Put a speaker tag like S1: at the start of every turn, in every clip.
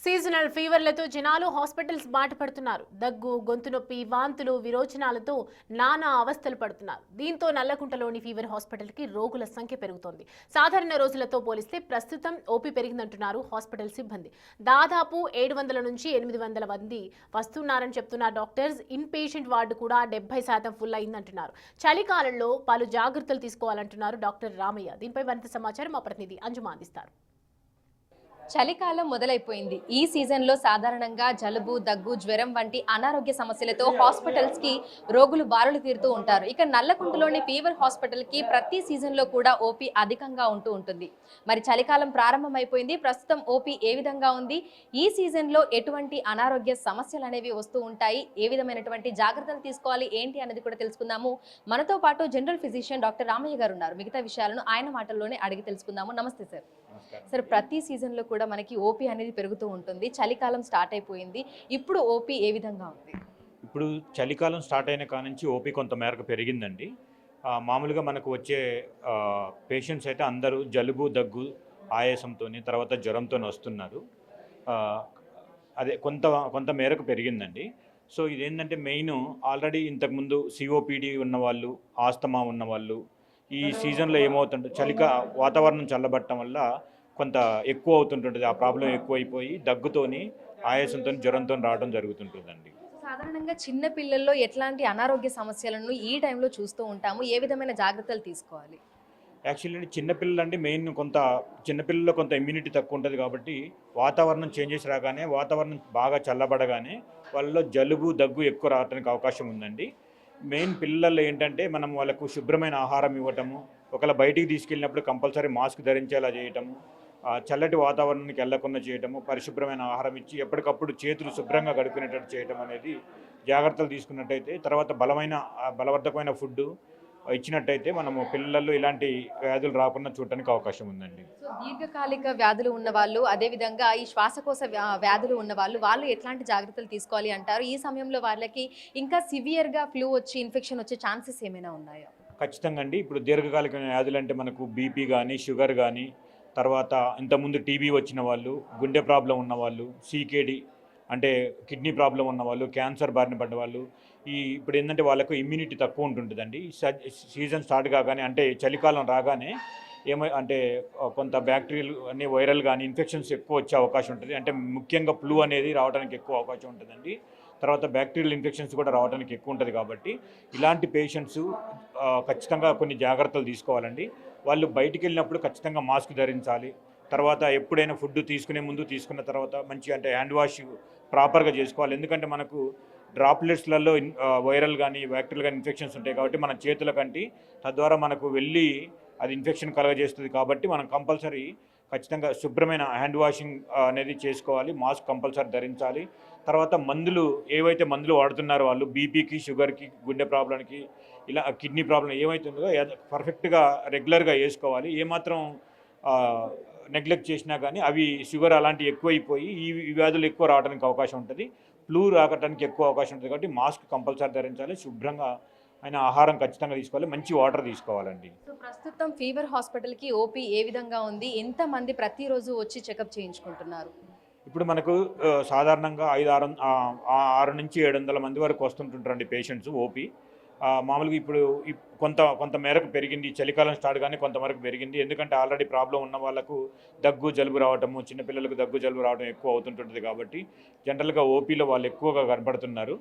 S1: Seasonal ఫీవర్లతో జనాలు hospitals బాట పడుతున్నారు. దగ్గు, గొంతు నొప్పి, వాంతులు, విరోచనాలతో నానా అవస్థలు పడుతున్నారు. దీంతో నల్లకుంటలోని ఫీవర్ హాస్పిటల్కి రోగుల సంఖ్య పెరుగుతోంది. సాధారణ రోజులతో పోలిస్తే ప్రస్తుతం ఓపీ పెరిగిందంటున్నారు హాస్పిటల్ సిబ్బంది. దాదాపు 700 నుంచి 800 మంది వస్తున్నారని చెప్తున్న డాక్టర్స్. ఇన్ పేషెంట్ వార్డు కూడా 70% ఫుల్ అయిందంటున్నారు. చలికాలంలో పలు జాగ్రత్తలు తీసుకోవాలంటున్నారు డాక్టర్ రామయ్య. దీనిపై మరింత సమాచారం మా ప్రతినిధి అంజుమా అందిస్తారు.
S2: చలికాలం మొదలైపోయింది. ఈ సీజన్లో సాధారణంగా జలుబు, దగ్గు, జ్వరం వంటి అనారోగ్య సమస్యలతో హాస్పిటల్స్కి రోగులు బారులు తీరుతూ ఉంటారు. ఇక నల్లకుంటలోని ఫీవర్ హాస్పిటల్కి ప్రతి సీజన్లో కూడా ఓపీ అధికంగా ఉంటుంది. మరి చలికాలం ప్రారంభమైపోయింది. ప్రస్తుతం ఓపీ ఏ విధంగా ఉంది, ఈ సీజన్లో ఎటువంటి అనారోగ్య సమస్యలు అనేవి వస్తూ ఉంటాయి, ఏ విధమైనటువంటి జాగ్రత్తలు తీసుకోవాలి ఏంటి అనేది కూడా తెలుసుకుందాము. మనతో పాటు జనరల్ ఫిజిషియన్ డాక్టర్ రామయ్య గారు ఉన్నారు. మిగతా విషయాలను ఆయన మాటల్లోనే అడిగి తెలుసుకుందాము. నమస్తే సార్. సార్, ప్రతి సీజన్లో కూడా మనకి ఓపీ అనేది పెరుగుతూ ఉంటుంది. చలికాలం స్టార్ట్ అయిపోయింది. ఇప్పుడు ఓపీ ఏ విధంగా ఉంది?
S3: ఇప్పుడు చలికాలం స్టార్ట్ అయిన కాడ నుంచి ఓపీ కొంత మేరకు పెరిగిందండి. మామూలుగా మనకు వచ్చే పేషెంట్స్ అయితే అందరూ జలుబు, దగ్గు, ఆయాసంతోని తర్వాత జ్వరంతో వస్తున్నారు. అదే కొంత మేరకు పెరిగిందండి. సో ఇదేంటంటే మెయిన్ ఆల్రెడీ ఇంతకుముందు సిఓపిడి ఉన్నవాళ్ళు, ఆస్తమా ఉన్నవాళ్ళు ఈ సీజన్లో ఏమవుతుంటే వాతావరణం చల్లబట్టడం వల్ల కొంత ఎక్కువ అవుతుంటుంది. ఆ ప్రాబ్లం ఎక్కువైపోయి దగ్గుతోని, ఆయాసంతో, జ్వరంతో రావడం జరుగుతుంటుందండి.
S2: సాధారణంగా చిన్న పిల్లల్లో ఎట్లాంటి అనారోగ్య సమస్యలను ఈ టైంలో చూస్తూ ఉంటాము, ఏ విధమైన జాగ్రత్తలు తీసుకోవాలి?
S3: యాక్చువల్లీ చిన్నపిల్లలు అంటే మెయిన్ చిన్నపిల్లల్లో కొంత ఇమ్యూనిటీ తక్కువ ఉంటుంది కాబట్టి వాతావరణం చేంజెస్ రాగానే, వాతావరణం బాగా చల్లబడగానే వాళ్ళలో జలుబు, దగ్గు ఎక్కువ రావడానికి అవకాశం ఉందండి. మెయిన్ పిల్లల్లో ఏంటంటే మనం వాళ్ళకు శుభ్రమైన ఆహారం ఇవ్వటము, ఒకవేళ బయటికి తీసుకెళ్ళినప్పుడు కంపల్సరీ మాస్క్ ధరించేలా చేయటము, చల్లటి వాతావరణానికి వెళ్లకుండా చేయటము, పరిశుభ్రమైన ఆహారం ఇచ్చి ఎప్పటికప్పుడు చేతులు శుభ్రంగా గడుపుకునేటట్టు చేయటం అనేది జాగ్రత్తలు తీసుకున్నట్టయితే, తర్వాత బలవర్ధకమైన ఫుడ్ ఇచ్చినట్టయితే మనము పిల్లల్లో ఇలాంటి వ్యాధులు రాకుండా చూడటానికి అవకాశం ఉందండి.
S2: సో దీర్ఘకాలిక వ్యాధులు ఉన్న వాళ్ళు, అదేవిధంగా ఈ శ్వాసకోశ వ్యాధులు ఉన్న వాళ్ళు ఎట్లాంటి జాగ్రత్తలు తీసుకోవాలి అంటారు? ఈ సమయంలో వాళ్ళకి ఇంకా సివియర్గా ఫ్లూ వచ్చి ఇన్ఫెక్షన్ వచ్చే ఛాన్సెస్ ఏమైనా ఉన్నాయా?
S3: ఖచ్చితంగా అండి. ఇప్పుడు దీర్ఘకాలిక వ్యాధులు అంటే మనకు బీపీ కానీ, షుగర్ కానీ, తర్వాత ఇంతకుముందు టీబీ వచ్చిన వాళ్ళు, గుండె ప్రాబ్లం ఉన్నవాళ్ళు, సీకేడి అంటే కిడ్నీ ప్రాబ్లం ఉన్నవాళ్ళు, క్యాన్సర్ బారిన పడ్డ వాళ్ళు, ఇప్పుడు ఏంటంటే వాళ్ళకు ఇమ్యూనిటీ తక్కువ ఉంటుంటుందండి. సీజన్ స్టార్ట్ కాగానే అంటే చలికాలం రాగానే కొంత బ్యాక్టీరియల్ అన్ని వైరల్ కానీ ఇన్ఫెక్షన్స్ ఎక్కువ వచ్చే అవకాశం ఉంటుంది. అంటే ముఖ్యంగా ఫ్లూ అనేది రావడానికి ఎక్కువ అవకాశం ఉంటుందండి. తర్వాత బ్యాక్టీరియల్ ఇన్ఫెక్షన్స్ కూడా రావడానికి ఎక్కువ ఉంటుంది. కాబట్టి ఇలాంటి పేషెంట్స్ ఖచ్చితంగా కొన్ని జాగ్రత్తలు తీసుకోవాలండి. వాళ్ళు బయటికి వెళ్ళినప్పుడు ఖచ్చితంగా మాస్క్ ధరించాలి. తర్వాత ఎప్పుడైనా ఫుడ్ తీసుకునే ముందు, తీసుకున్న తర్వాత మంచిగా హ్యాండ్ వాష్ ప్రాపర్గా చేసుకోవాలి. ఎందుకంటే మనకు డ్రాప్లెట్స్లలో వైరల్ కానీ బ్యాక్టీరియల్ కానీ ఇన్ఫెక్షన్స్ ఉంటాయి కాబట్టి మన చేతుల కంటి తద్వారా మనకు వెళ్ళి అది ఇన్ఫెక్షన్ కలగజేస్తుంది. కాబట్టి మనం కంపల్సరీ ఖచ్చితంగా శుభ్రమైన హ్యాండ్ వాషింగ్ అనేది చేసుకోవాలి. మాస్క్ కంపల్సరీ ధరించాలి. తర్వాత ఏవైతే మందులు వాడుతున్నారో వాళ్ళు బీపీకి, షుగర్కి, గుండె ప్రాబ్లంకి, ఇలా కిడ్నీ ప్రాబ్లం ఏమైతుందో పర్ఫెక్ట్గా రెగ్యులర్గా వేసుకోవాలి. ఏమాత్రం నెగ్లెక్ట్ చేసినా కానీ అవి షుగర్ అలాంటివి ఎక్కువైపోయి ఈ వ్యాధులు ఎక్కువ రావడానికి అవకాశం ఉంటుంది. ఫ్లూ రావడానికి ఎక్కువ అవకాశం ఉంటుంది. కాబట్టి మాస్క్ కంపల్సరీ ధరించాలి. శుభ్రంగా ఆహారం ఖచ్చితంగా తీసుకోవాలి. మంచి వాటర్ తీసుకోవాలండి.
S2: సో ప్రస్తుతం ఫీవర్ హాస్పిటల్కి ఓపీ ఏ విధంగా ఉంది? ఎంతమంది ప్రతిరోజు వచ్చి చెకప్ చేయించుకుంటున్నారు?
S3: ఇప్పుడు మనకు సాధారణంగా 6 నుంచి 700 మంది వరకు వస్తుంటుంటారండి పేషెంట్స్ ఓపీ. మామూలుగా ఇప్పుడు కొంత మేరకు పెరిగింది. చలికాలం స్టార్ట్ కానీ కొంతవరకు పెరిగింది. ఎందుకంటే ఆల్రెడీ ప్రాబ్లం ఉన్న వాళ్ళకు దగ్గు, జలుబు రావటము, చిన్నపిల్లలకు దగ్గు, జలుబు రావడం ఎక్కువ అవుతుంటుంది. కాబట్టి జనరల్గా ఓపీలో వాళ్ళు ఎక్కువగా కనపడుతున్నారు.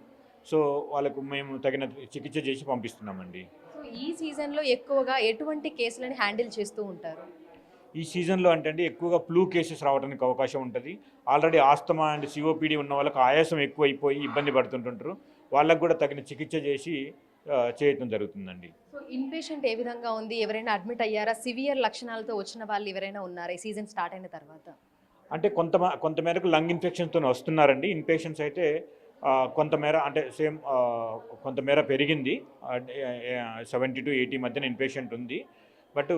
S3: సో వాళ్ళకు మేము తగిన చికిత్స చేసి పంపిస్తున్నామండి.
S2: సో ఈ సీజన్లో ఎక్కువగా ఎటువంటి కేసులను హ్యాండిల్ చేస్తూ ఉంటారు?
S3: ఈ సీజన్లో అంటే ఎక్కువగా ఫ్లూ కేసెస్ రావడానికి అవకాశం ఉంటుంది. ఆల్రెడీ ఆస్తమా అండ్ సిఓపిడి ఉన్న వాళ్ళకి ఆయాసం ఎక్కువైపోయి ఇబ్బంది పడుతుంటుంటారు. వాళ్ళకు కూడా తగిన చికిత్స చేసి చేయటం జరుగుతుందండి.
S2: సో ఇన్ పేషెంట్ ఏ విధంగా ఉంది? ఎవరైనా అడ్మిట్ అయ్యారా? సివియర్ లక్షణాలతో వచ్చిన వాళ్ళు ఎవరైనా ఉన్నారా ఈ సీజన్ స్టార్ట్ అయిన తర్వాత?
S3: అంటే కొంతమేరకు లంగ్ ఇన్ఫెక్షన్తో వస్తున్నారండి. ఇన్ పేషెంట్స్ అయితే కొంతమేర కొంతమేర పెరిగింది. 70 to 80 మధ్యన ఇన్ పేషెంట్ ఉంది. బట్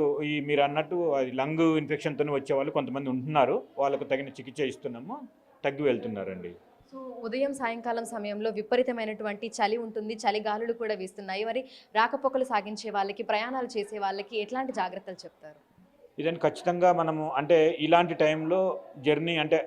S3: మీరు అన్నట్టు అది లంగ్ ఇన్ఫెక్షన్తో వచ్చే వాళ్ళు కొంతమంది ఉంటున్నారు. వాళ్ళకు తగిన చికిత్స ఇస్తున్నాము, తగ్గి వెళ్తున్నారండి.
S2: సో ఉదయం సాయంకాలం సమయంలో విపరీతమైనటువంటి చలి ఉంటుంది, చలి గాలులు కూడా వీస్తున్నాయి. మరి రాకపోకలు సాగించే వాళ్ళకి, ప్రయాణాలు చేసే వాళ్ళకి ఎట్లాంటి జాగ్రత్తలు చెప్తారు?
S3: ఇదని ఖచ్చితంగా మనము అంటే ఇలాంటి టైంలో జర్నీ అంటే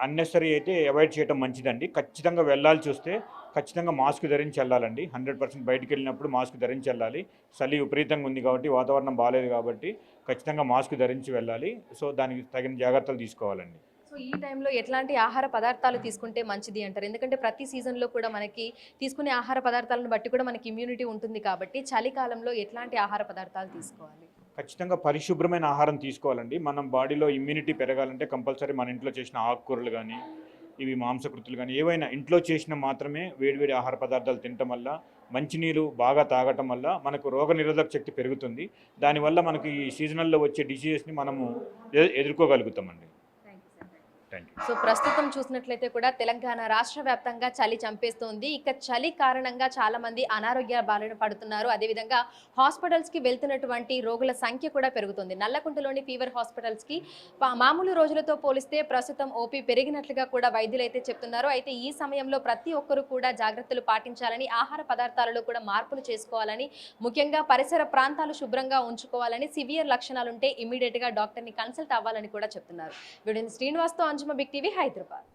S3: అన్నెసరీ అయితే అవాయిడ్ చేయడం మంచిదండి. ఖచ్చితంగా వెళ్ళాల్సి వస్తే ఖచ్చితంగా మాస్క్ ధరించి వెళ్ళాలండి. 100% బయటికి వెళ్ళినప్పుడు మాస్క్ ధరించి వెళ్ళాలి. చలి విపరీతంగా ఉంది కాబట్టి, వాతావరణం బాలేదు కాబట్టి ఖచ్చితంగా మాస్క్ ధరించి వెళ్ళాలి. సో దానికి తగిన జాగ్రత్తలు తీసుకోవాలండి.
S2: సో ఈ టైంలో ఎట్లాంటి ఆహార పదార్థాలు తీసుకుంటే మంచిది అంటారు? ఎందుకంటే ప్రతి సీజన్లో కూడా మనకి తీసుకునే ఆహార పదార్థాలను బట్టి కూడా మనకి ఇమ్యూనిటీ ఉంటుంది కాబట్టి చలికాలంలో ఎట్లాంటి ఆహార పదార్థాలు తీసుకోవాలి?
S3: ఖచ్చితంగా పరిశుభ్రమైన ఆహారం తీసుకోవాలండి. మనం బాడీలో ఇమ్యూనిటీ పెరగాలంటే కంపల్సరీ మన ఇంట్లో చేసిన ఆకుకూరలు కానీ, ఇవి మాంసకృతులు కానీ ఏవైనా ఇంట్లో చేసిన మాత్రమే వేడివేడి ఆహార పదార్థాలు తినటం వల్ల, మంచినీరు బాగా తాగటం వల్ల మనకు రోగనిరోధక శక్తి పెరుగుతుంది. దానివల్ల మనకి ఈ సీజనల్లో వచ్చే డిసీజెస్ని మనము ఎదుర్కోగలుగుతామండి. Thank you.
S2: సో ప్రస్తుతం చూసినట్లయితే కూడా తెలంగాణ రాష్ట్ర వ్యాప్తంగా చలి చంపేస్తోంది. ఇక చలి కారణంగా చాలా మంది అనారోగ్య బారిన పడుతున్నారు. అదేవిధంగా హాస్పిటల్స్ కి వెళ్తున్నటువంటి రోగుల సంఖ్య కూడా పెరుగుతుంది. నల్లకుంటలోని ఫీవర్ హాస్పిటల్స్ కి మామూలు రోజులతో పోలిస్తే ప్రస్తుతం ఓపీ పెరిగినట్లుగా కూడా వైద్యులు అయితే చెప్తున్నారు. అయితే ఈ సమయంలో ప్రతి ఒక్కరూ కూడా జాగ్రత్తలు పాటించాలని, ఆహార పదార్థాలలో కూడా మార్పులు చేసుకోవాలని, ముఖ్యంగా పరిసర ప్రాంతాలు శుభ్రంగా ఉంచుకోవాలని, సివియర్ లక్షణాలుంటే ఇమీడియట్ గా డాక్టర్ ని కన్సల్ట్ అవ్వాలని కూడా చెప్తున్నారు. వీడియో శ్రీనివాస్తో అంజుమ, బిగ్ టీవీ, హైదరాబాద్.